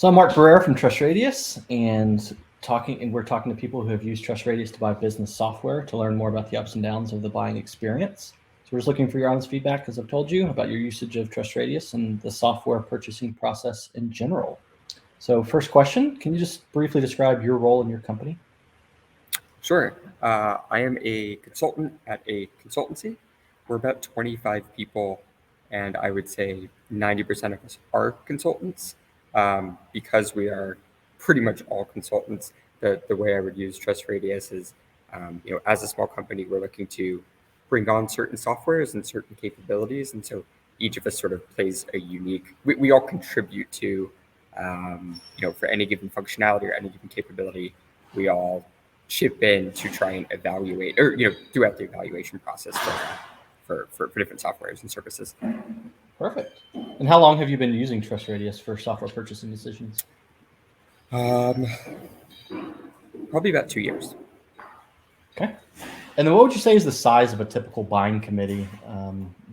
So I'm Mark Barrera from TrustRadius, and we're talking to people who have used TrustRadius to buy business software to learn more about the ups and downs of the buying experience. So we're just looking for your honest feedback, as I've told you, about your usage of TrustRadius and the software purchasing process in general. So first question, can you just briefly describe your role in your company? Sure. I am a consultant at a consultancy. We're about 25 people, and I would say 90% of us are consultants. Because we are pretty much all consultants, the way I would use TrustRadius is, as a small company, we're looking to bring on certain softwares and certain capabilities. And so each of us sort of plays a unique, we all contribute to, for any given functionality or any given capability, we all chip in to try and evaluate or throughout the evaluation process for different softwares and services. Perfect. And how long have you been using TrustRadius for software purchasing decisions? Probably about 2 years. Okay. And then what would you say is the size of a typical buying committee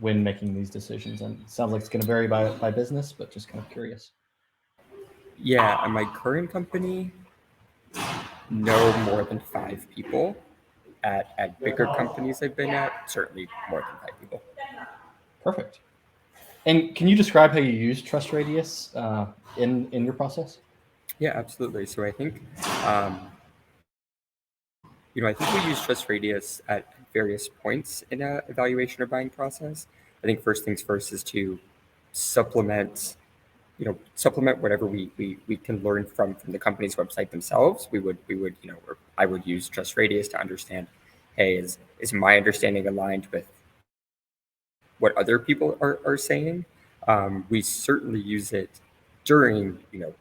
when making these decisions? And it sounds like it's going to vary by business, but just kind of curious. Yeah, at my current company, no more than 5 people. At bigger companies I've been at, certainly more than 5 people. Perfect. And can you describe how you use TrustRadius in your process? Yeah, absolutely. So I think, I think we use TrustRadius at various points in a evaluation or buying process. I think first things first is to supplement whatever we can learn from the company's website themselves. Or I would use TrustRadius to understand, hey, is my understanding aligned with what other people are saying? We certainly use it during the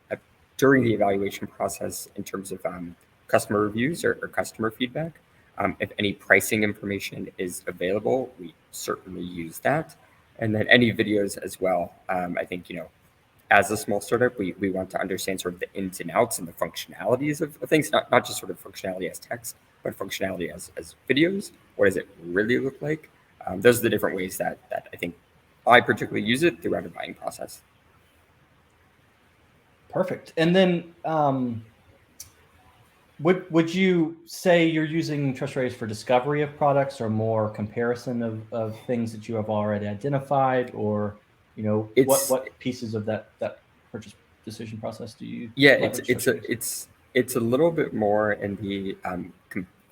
evaluation process in terms of customer reviews or customer feedback. If any pricing information is available, we certainly use that. And then any videos as well. I think, as a small startup, we want to understand sort of the ins and outs and the functionalities of things, not just sort of functionality as text, but functionality as videos. What does it really look like? Those are the different ways that I think I particularly use it throughout a buying process. Perfect. And then would you say you're using TrustRadius for discovery of products or more comparison of things that you have already identified, or what pieces of that purchase decision process do you leverage TrustRadius? It's a little bit more in the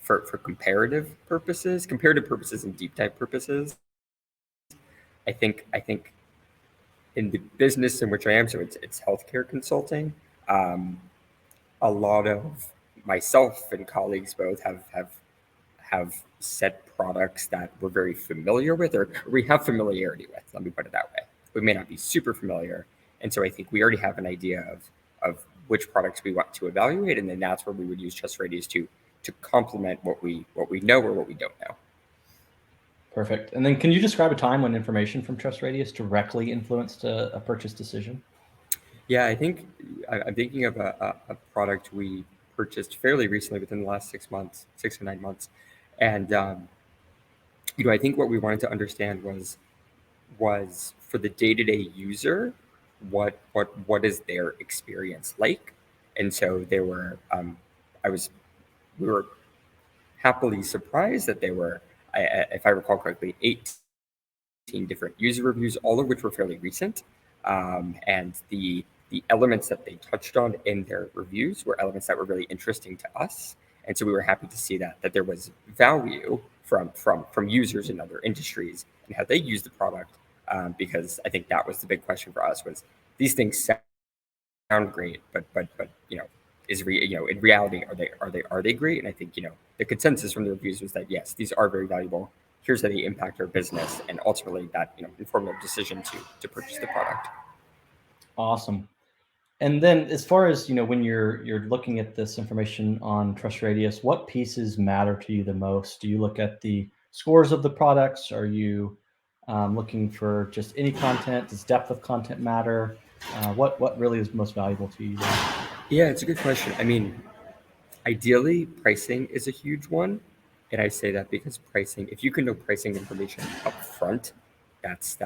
for comparative purposes and deep dive purposes. I think in the business in which I am, so it's healthcare consulting. A lot of myself and colleagues both have set products that we're very familiar with, or we have familiarity with. Let me put it that way. We may not be super familiar, and so I think we already have an idea of which products we want to evaluate, and then that's where we would use TrustRadius to complement what we know or what we don't know. Perfect. And then can you describe a time when information from TrustRadius directly influenced a purchase decision? Yeah, I think I'm thinking of a product we purchased fairly recently, within the last 6 or 9 months. And, I think what we wanted to understand was for the day-to-day user, what is their experience like? And so we were happily surprised that there were, if I recall correctly, 18 different user reviews, all of which were fairly recent. And the elements that they touched on in their reviews were elements that were really interesting to us. And so we were happy to see that there was value from users in other industries and how they use the product. Because I think that was the big question for us, was these things sound great, but in reality, are they great? And I think, the consensus from the reviews was that, yes, these are very valuable. Here's how they impact our business, and ultimately that informed our decision to purchase the product. Awesome. And then as far as when you're looking at this information on TrustRadius, what pieces matter to you the most? Do you look at the scores of the products? Are you looking for just any content? Does depth of content matter? What really is most valuable to you then? Yeah, it's a good question. I mean, ideally, pricing is a huge one. And I say that because pricing, if you can know pricing information up front, that's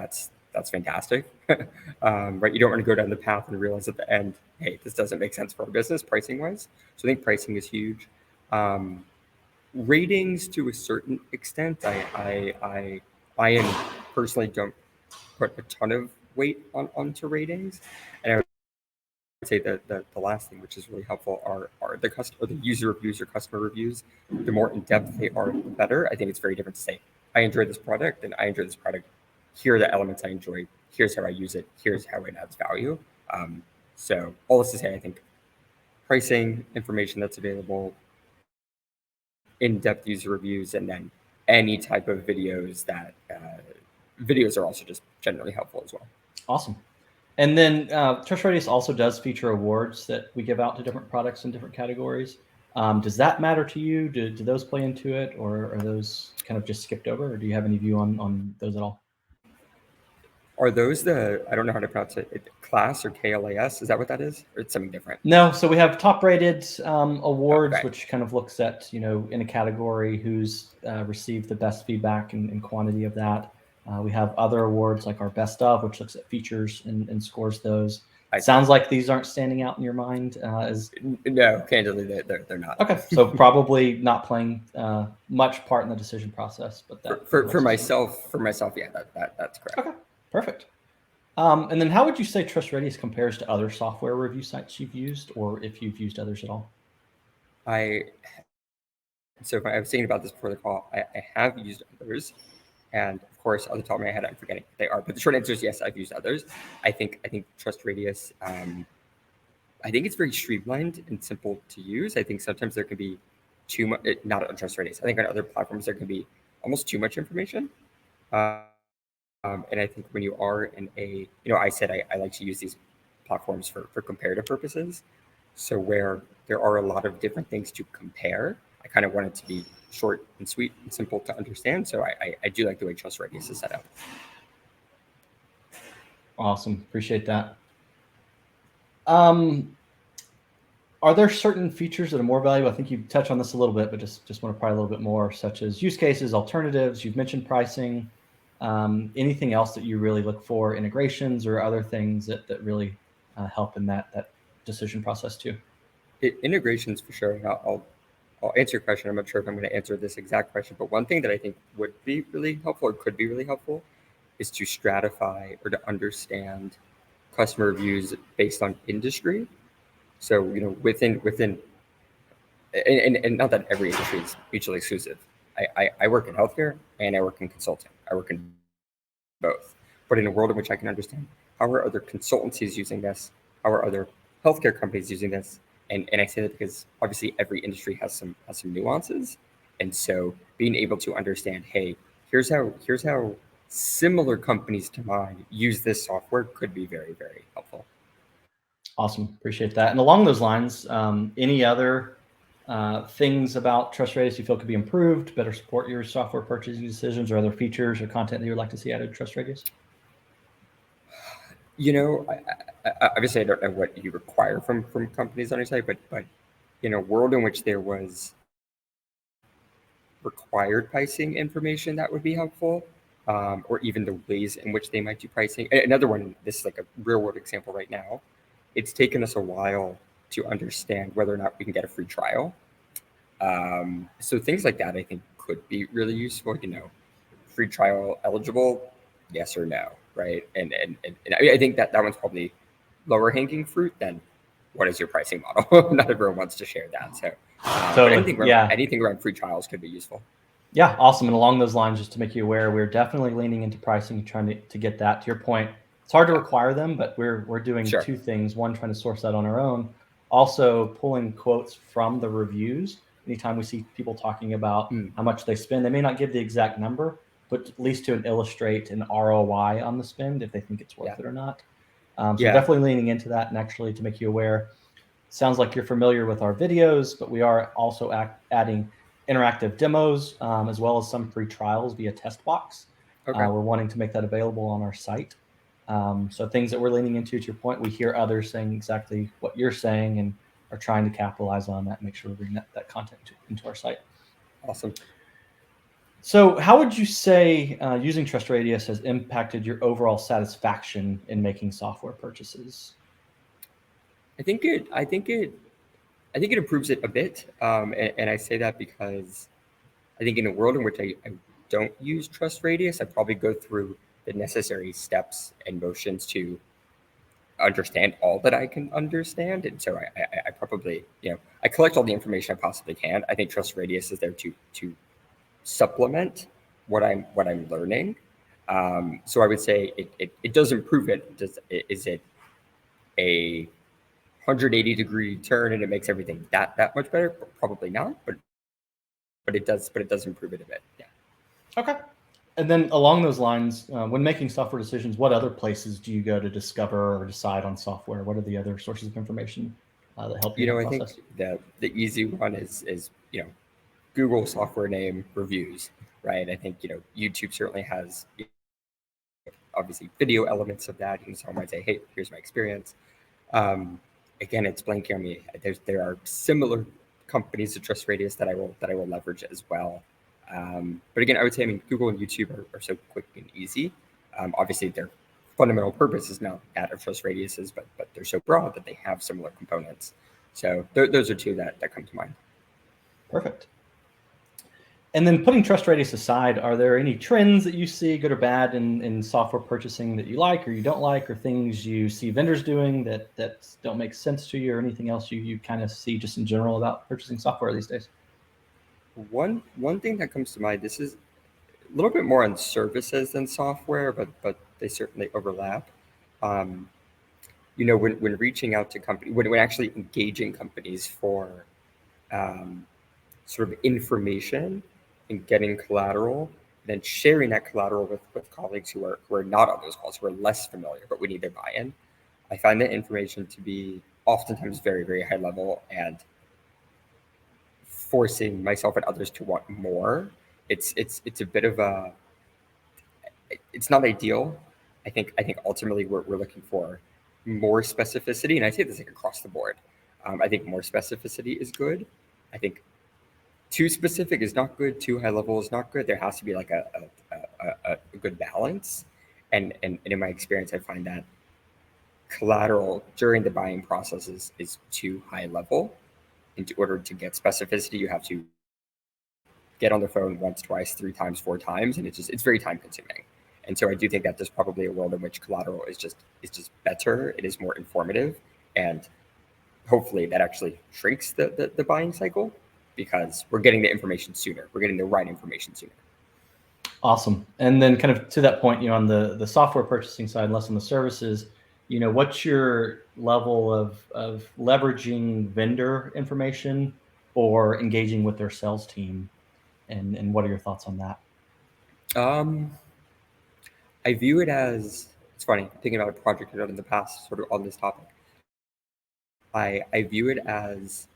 that's fantastic. Right? You don't want to go down the path and realize at the end, hey, this doesn't make sense for our business pricing wise. So I think pricing is huge. Ratings to a certain extent, I am personally don't put a ton of weight onto ratings, and I would say that the last thing which is really helpful are the user reviews or customer reviews. The more in depth they are, the better. I think it's very different to say I enjoy this product and I enjoy this product. Here are the elements I enjoy. Here's how I use it. Here's how it adds value. So all this to say, I think pricing information that's available, in-depth user reviews, and then any type of videos that videos are also just generally helpful as well. Awesome. And then TrustRadius also does feature awards that we give out to different products in different categories. Does that matter to you? Do those play into it, or are those kind of just skipped over, or do you have any view on those at all? Are those I don't know how to pronounce it, class or KLAS? Is that what that is? Or it's something different? No, so we have top rated awards, Okay. which kind of looks at, in a category who's received the best feedback and quantity of that. We have other awards like our best of, which looks at features and scores those. Sounds like these aren't standing out in your mind as No, candidly, they're not. Okay, so probably not playing much part in the decision process, but that for myself, yeah, that's correct. Okay, perfect. And then how would you say TrustRadius compares to other software review sites you've used, or if you've used others at all? So if I was thinking about this before the call, I have used others, and of course, on the top of my head, I'm forgetting what they are. But the short answer is yes, I've used others. I think TrustRadius. I think it's very streamlined and simple to use. I think sometimes there can be too much. Not on TrustRadius. I think on other platforms there can be almost too much information. And I think when you are in I said I like to use these platforms for comparative purposes. So where there are a lot of different things to compare, I kind of want it to be short and sweet and simple to understand. So I do like the way TrustRadius is set up. Awesome. Appreciate that. Are there certain features that are more valuable? I think you touched on this a little bit, but just want to pry a little bit more, such as use cases, alternatives. You've mentioned pricing. Anything else that you really look for, integrations or other things that really help in that decision process too? Integrations for sure. I'll answer your question. I'm not sure if I'm going to answer this exact question, but one thing that I think would be really helpful or could be really helpful is to stratify or to understand customer reviews based on industry. So within and not that every industry is mutually exclusive. I work in healthcare and I work in consulting. I work in both. But in a world in which I can understand how are other consultancies using this, how are other healthcare companies using this, and I say that because obviously every industry has some nuances, and so being able to understand, hey, here's how similar companies to mine use this software could be very, very helpful. Awesome, appreciate that. And along those lines, any other things about TrustRadius you feel could be improved, better support your software purchasing decisions, or other features or content that you would like to see added to TrustRadius? Obviously I don't know what you require from companies on your site, but in a world in which there was required pricing information that would be helpful, or even the ways in which they might do pricing. Another one, this is like a real world example right now. It's taken us a while to understand whether or not we can get a free trial. So things like that I think could be really useful. Free trial eligible, yes or no, right? And I think that one's probably lower hanging fruit than what is your pricing model. Not everyone wants to share that. So anything around free trials could be useful. Yeah, awesome. And along those lines, just to make you aware, we're definitely leaning into pricing, trying to get that. To your point, it's hard to require them, but we're doing two things. One, trying to source that on our own. Also, pulling quotes from the reviews. Anytime we see people talking about how much they spend, they may not give the exact number, but at least to illustrate an ROI on the spend if they think it's worth it or not. So definitely leaning into that, and actually to make you aware. Sounds like you're familiar with our videos, but we are also adding interactive demos as well as some free trials via test box. Okay. We're wanting to make that available on our site. So things that we're leaning into, to your point, we hear others saying exactly what you're saying and are trying to capitalize on that and make sure we bring that content into our site. Awesome. So how would you say using TrustRadius has impacted your overall satisfaction in making software purchases? I think it improves it a bit, and I say that because I think in a world in which I don't use TrustRadius, I probably go through the necessary steps and motions to understand all that I can understand, and so I probably I collect all the information I possibly can. I think TrustRadius is there to supplement what I'm learning. So I would say it does improve it. Is it a 180-degree turn and it makes everything that much better? Probably not, but it does improve it a bit. Yeah. Okay. And then along those lines, when making software decisions, what other places do you go to discover or decide on software? What are the other sources of information that help you in that I process? think the easy one is Google software name reviews, right? I think YouTube certainly has obviously video elements of that, and someone might say, "Hey, here's my experience." Um, Again, it's blanking on me. There are similar companies to TrustRadius that I will leverage as well. But again, I would say, I mean, Google and YouTube are so quick and easy. Obviously, their fundamental purpose is not that of TrustRadius's, but they're so broad that they have similar components. So those are two that come to mind. Perfect. And then putting TrustRadius aside, are there any trends that you see, good or bad, in software purchasing that you like or you don't like, or things you see vendors doing that don't make sense to you, or anything else you kind of see just in general about purchasing software these days? One thing that comes to mind. This is a little bit more on services than software, but they certainly overlap. Um, when reaching out to companies, when actually engaging companies for um, sort of information and getting collateral, then sharing that collateral with colleagues who are not on those calls, who are less familiar, but we need their buy-in. I find that information to be oftentimes very, very high level and forcing myself and others to want more. It's a bit of a it's not ideal. I think ultimately we're looking for more specificity, and I say this like across the board. I think more specificity is good. I think too specific is not good. Too high level is not good. There has to be like a good balance. And in my experience, I find that collateral during the buying process is too high level. In order to get specificity, you have to get on the phone once, twice, three times, four times, and it's very time consuming. And so I do think that there's probably a world in which collateral is just better. It is more informative, and hopefully that actually shrinks the buying cycle because we're getting the information sooner. We're getting the right information sooner. Awesome. And then kind of to that point, on the software purchasing side, less on the services, what's your level of leveraging vendor information or engaging with their sales team? And what are your thoughts on that? Um, I view it as it's funny thinking about a project I've done in the past, sort of on this topic. I view it as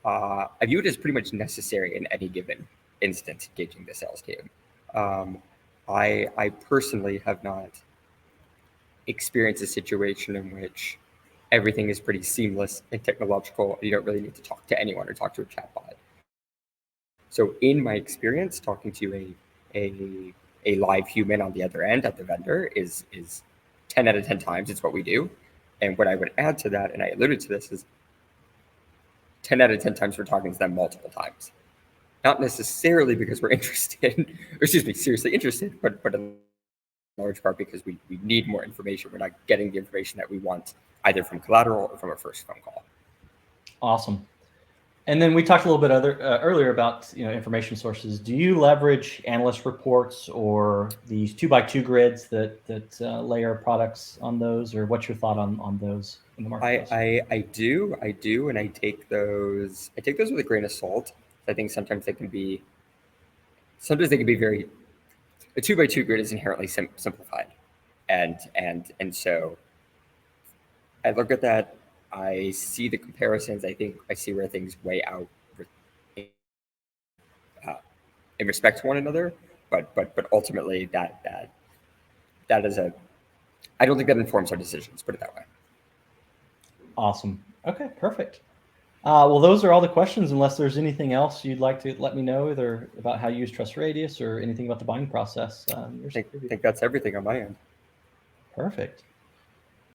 pretty much necessary in any given instance engaging the sales team. Um, I personally have not experienced a situation in which everything is pretty seamless and technological. You don't really need to talk to anyone or talk to a chatbot. So in my experience, talking to a live human on the other end at the vendor is 10 out of 10 times it's what we do. And what I would add to that, and I alluded to this, is 10 out of 10 times we're talking to them multiple times. Not necessarily because we're interested, or excuse me, seriously interested, but in large part because we need more information. We're not getting the information that we want either from collateral or from a first phone call. Awesome. And then we talked a little bit earlier about information sources. Do you leverage analyst reports or these 2x2 grids that layer products on those, or what's your thought on those in the marketplace? I do, and I take those with a grain of salt. I think sometimes they can be very. A 2x2 grid is inherently simplified, and so I look at that. I see the comparisons. I think I see where things weigh out uh, in respect to one another. But ultimately, that is a. I don't think that informs our decisions. Put it that way. Awesome. Okay, perfect. Well, those are all the questions, unless there's anything else you'd like to let me know, either about how you use TrustRadius or anything about the buying process. I think that's everything on my end. Perfect.